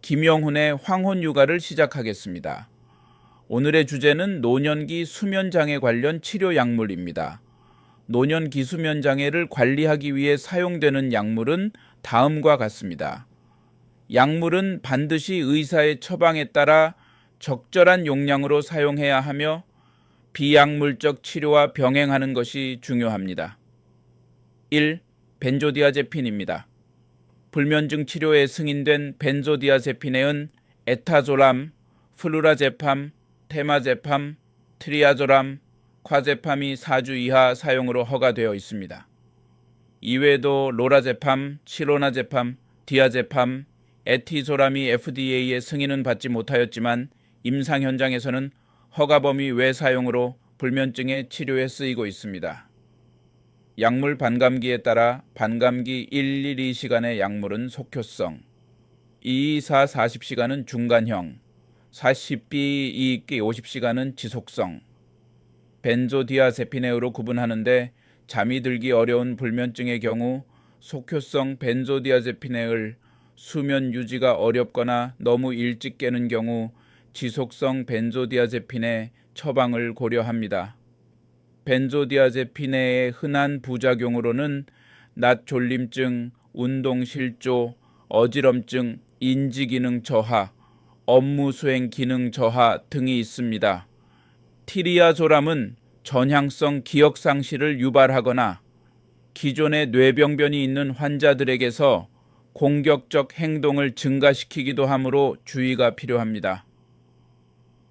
김영훈의 황혼육아를 시작하겠습니다. 오늘의 주제는 노년기 수면장애 관련 치료 약물입니다. 노년기 수면장애를 관리하기 위해 사용되는 약물은 다음과 같습니다. 약물은 반드시 의사의 처방에 따라 적절한 용량으로 사용해야 하며 비약물적 치료와 병행하는 것이 중요합니다. 1. 벤조디아제핀입니다. 불면증 치료에 승인된 벤조디아제핀에는 에타조람, 플루라제팜, 테마제팜, 트리아조람, 콰제팜이 4주 이하 사용으로 허가되어 있습니다. 이외에도 로라제팜, 시로나제팜, 디아제팜, 에티조람이 FDA의 승인은 받지 못하였지만 임상 현장에서는 허가 범위 외 사용으로 불면증의 치료에 쓰이고 있습니다. 약물 반감기에 따라 반감기 1-2시간의 약물은 속효성, 2-4 40시간은 중간형, 40B 50시간은 지속성, 벤조디아제피네으로 구분하는데 잠이 들기 어려운 불면증의 경우 속효성 벤조디아제피네을 수면 유지가 어렵거나 너무 일찍 깨는 경우 지속성 벤조디아제핀의 처방을 고려합니다. 벤조디아제피네의 흔한 부작용으로는 낮 졸림증, 운동실조, 어지럼증, 인지기능 저하, 업무수행 기능 저하 등이 있습니다. 티리아조람은 전향성 기억상실을 유발하거나 기존의 뇌병변이 있는 환자들에게서 공격적 행동을 증가시키기도 하므로 주의가 필요합니다.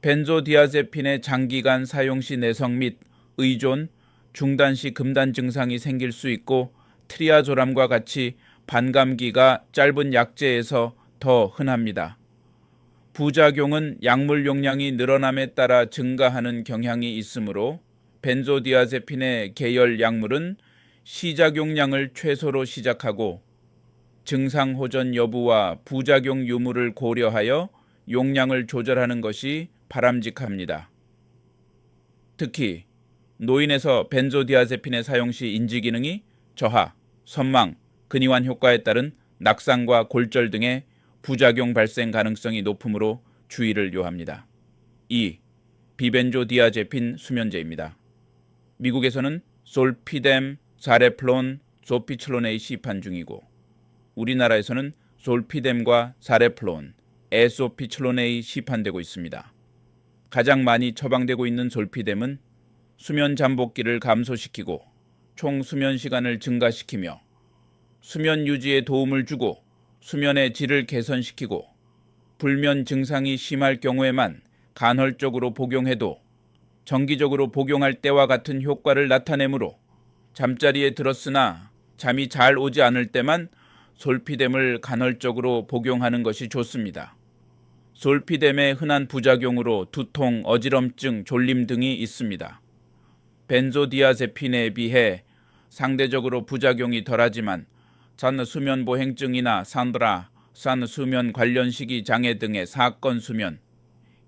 벤조디아제핀의 장기간 사용 시 내성 및 의존, 중단 시 금단 증상이 생길 수 있고 트리아조람과 같이 반감기가 짧은 약제에서 더 흔합니다. 부작용은 약물 용량이 늘어남에 따라 증가하는 경향이 있으므로 벤조디아제핀의 계열 약물은 시작 용량을 최소로 시작하고 증상 호전 여부와 부작용 유무를 고려하여 용량을 조절하는 것이 바람직합니다. 특히 노인에서 벤조디아제핀의 사용 시 인지기능이 저하, 선망, 근이완 효과에 따른 낙상과 골절 등의 부작용 발생 가능성이 높으므로 주의를 요합니다. 2. 비벤조디아제핀 수면제입니다. 미국에서는 솔피뎀, 자레플론, 조피클로네이 시판 중이고 우리나라에서는 솔피뎀과 자레플론, 에소피클로네이 시판되고 있습니다. 가장 많이 처방되고 있는 솔피뎀은 수면 잠복기를 감소시키고 총 수면 시간을 증가시키며 수면 유지에 도움을 주고 수면의 질을 개선시키고 불면 증상이 심할 경우에만 간헐적으로 복용해도 정기적으로 복용할 때와 같은 효과를 나타내므로 잠자리에 들었으나 잠이 잘 오지 않을 때만 솔피뎀을 간헐적으로 복용하는 것이 좋습니다. 솔피뎀의 흔한 부작용으로 두통, 어지럼증, 졸림 등이 있습니다. 벤조디아제핀에 비해 상대적으로 부작용이 덜하지만 산수면보행증이나 산드라, 산수면 관련 시기 장애 등의 사건 수면,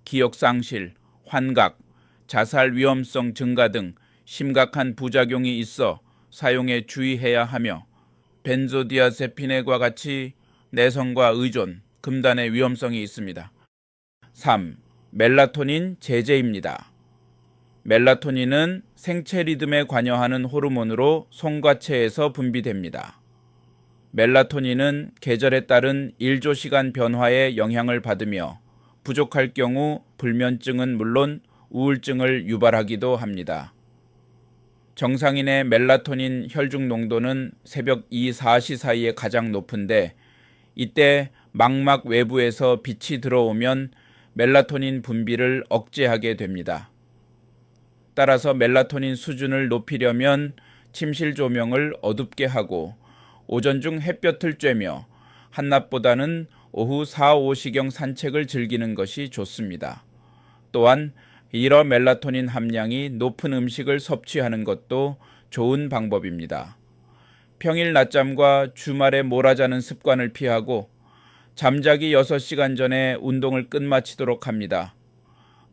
기억상실, 환각, 자살 위험성 증가 등 심각한 부작용이 있어 사용에 주의해야 하며 벤조디아제핀과 같이 내성과 의존, 금단의 위험성이 있습니다. 3. 멜라토닌 제제입니다. 멜라토닌은 생체 리듬에 관여하는 호르몬으로 송과체에서 분비됩니다. 멜라토닌은 계절에 따른 일조시간 변화에 영향을 받으며 부족할 경우 불면증은 물론 우울증을 유발하기도 합니다. 정상인의 멜라토닌 혈중 농도는 새벽 2-4시 사이에 가장 높은데 이때 망막 외부에서 빛이 들어오면 멜라토닌 분비를 억제하게 됩니다. 따라서 멜라토닌 수준을 높이려면 침실 조명을 어둡게 하고 오전 중 햇볕을 쬐며 한낮보다는 오후 4, 5시경 산책을 즐기는 것이 좋습니다. 또한 이러멜라토닌 함량이 높은 음식을 섭취하는 것도 좋은 방법입니다. 평일 낮잠과 주말에 몰아자는 습관을 피하고 잠자기 6시간 전에 운동을 끝마치도록 합니다.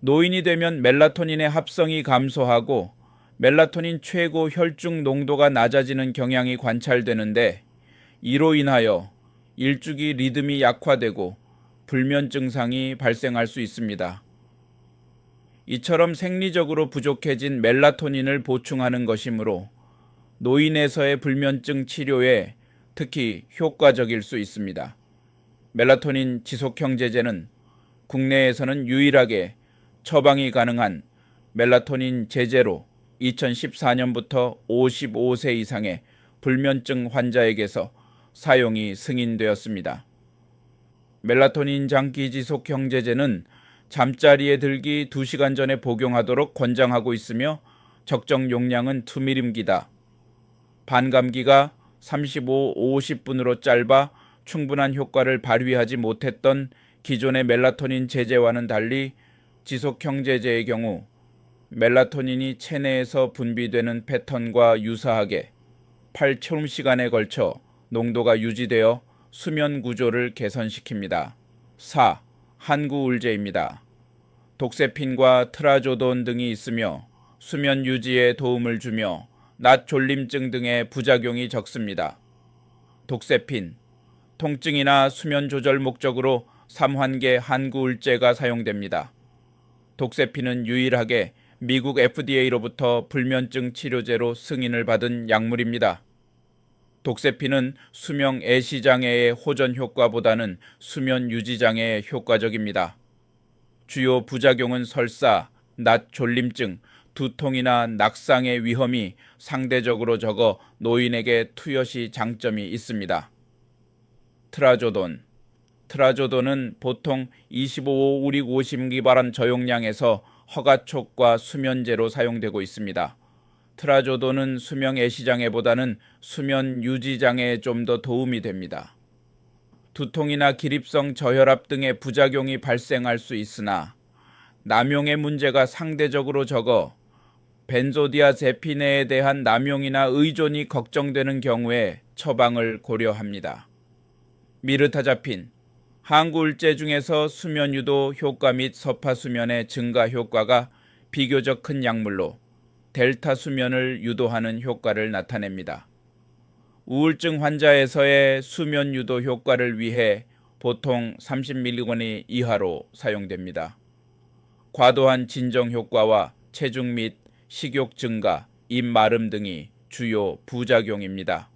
노인이 되면 멜라토닌의 합성이 감소하고 멜라토닌 최고 혈중 농도가 낮아지는 경향이 관찰되는데 이로 인하여 일주기 리듬이 약화되고 불면 증상이 발생할 수 있습니다. 이처럼 생리적으로 부족해진 멜라토닌을 보충하는 것이므로 노인에서의 불면증 치료에 특히 효과적일 수 있습니다. 멜라토닌 지속형제제는 국내에서는 유일하게 처방이 가능한 멜라토닌 제제로 2014년부터 55세 이상의 불면증 환자에게서 사용이 승인되었습니다. 멜라토닌 장기 지속형제제는 잠자리에 들기 2시간 전에 복용하도록 권장하고 있으며 적정 용량은 2mg다. 반감기가 35, 50분으로 짧아 충분한 효과를 발휘하지 못했던 기존의 멜라토닌 제제와는 달리 지속형제제의 경우 멜라토닌이 체내에서 분비되는 패턴과 유사하게 8초음시간에 걸쳐 농도가 유지되어 수면 구조를 개선시킵니다. 4. 항구울제입니다. 독세핀과 트라조돈 등이 있으며 수면 유지에 도움을 주며 낮 졸림증 등의 부작용이 적습니다. 독세핀, 통증이나 수면 조절 목적으로 3환계 항구울제가 사용됩니다. 독세핀은 유일하게 미국 FDA로부터 불면증 치료제로 승인을 받은 약물입니다. 독세핀은 수면 애시장애의 호전 효과보다는 수면 유지 장애에 효과적입니다. 주요 부작용은 설사, 낮 졸림증, 두통이나 낙상의 위험이 상대적으로 적어 노인에게 투여시 장점이 있습니다. 트라조돈은 보통 25우릭 50기바람 저용량에서 허가촉과 수면제로 사용되고 있습니다. 트라조돈은 수면 애시장애보다는 수면 유지장애에 좀 더 도움이 됩니다. 두통이나 기립성 저혈압 등의 부작용이 발생할 수 있으나 남용의 문제가 상대적으로 적어 벤조디아제피네에 대한 남용이나 의존이 걱정되는 경우에 처방을 고려합니다. 미르타자핀, 항구울제 중에서 수면 유도 효과 및 서파 수면의 증가 효과가 비교적 큰 약물로 델타 수면을 유도하는 효과를 나타냅니다. 우울증 환자에서의 수면 유도 효과를 위해 보통 30mg 이하로 사용됩니다. 과도한 진정 효과와 체중 및 식욕 증가, 입 마름 등이 주요 부작용입니다.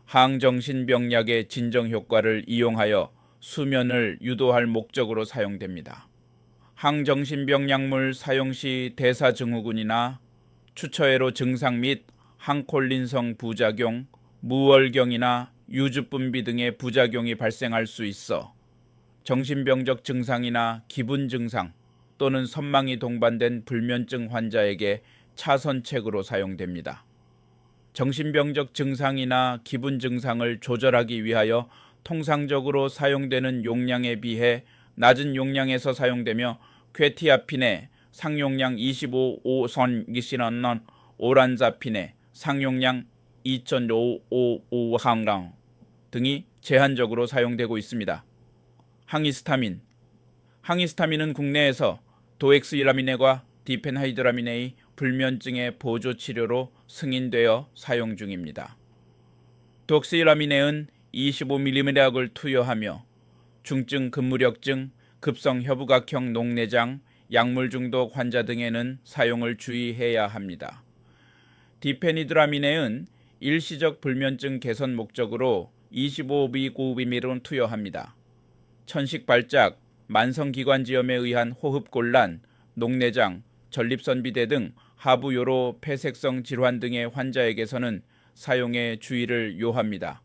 항정신병약의 진정 효과를 이용하여 수면을 유도할 목적으로 사용됩니다. 항정신병 약물 사용 시 대사증후군이나 추처해로 증상 및 항콜린성 부작용, 무월경이나 유주분비 등의 부작용이 발생할 수 있어 정신병적 증상이나 기분 증상 또는 선망이 동반된 불면증 환자에게 차선책으로 사용됩니다. 정신병적 증상이나 기분 증상을 조절하기 위하여 통상적으로 사용되는 용량에 비해 낮은 용량에서 사용되며 퀘티아핀의 상용량 25호선기시라는 오란자핀의 상용량 2.555항당 등이 제한적으로 사용되고 있습니다. 항히스타민은 국내에서 도엑스이라미네과 디펜하이드라미네의 불면증의 보조 치료로 승인되어 사용 중입니다. 독스이라미네는 25mg을 투여하며 중증 근무력증, 급성 협우각형 녹내장, 약물 중독 환자 등에는 사용을 주의해야 합니다. 디페니드라미네는 일시적 불면증 개선 목적으로 25mg를 투여합니다. 천식발작, 만성기관지염에 의한 호흡곤란, 녹내장, 전립선비대 등 하부요로 폐색성 질환 등의 환자에게서는 사용에 주의를 요합니다.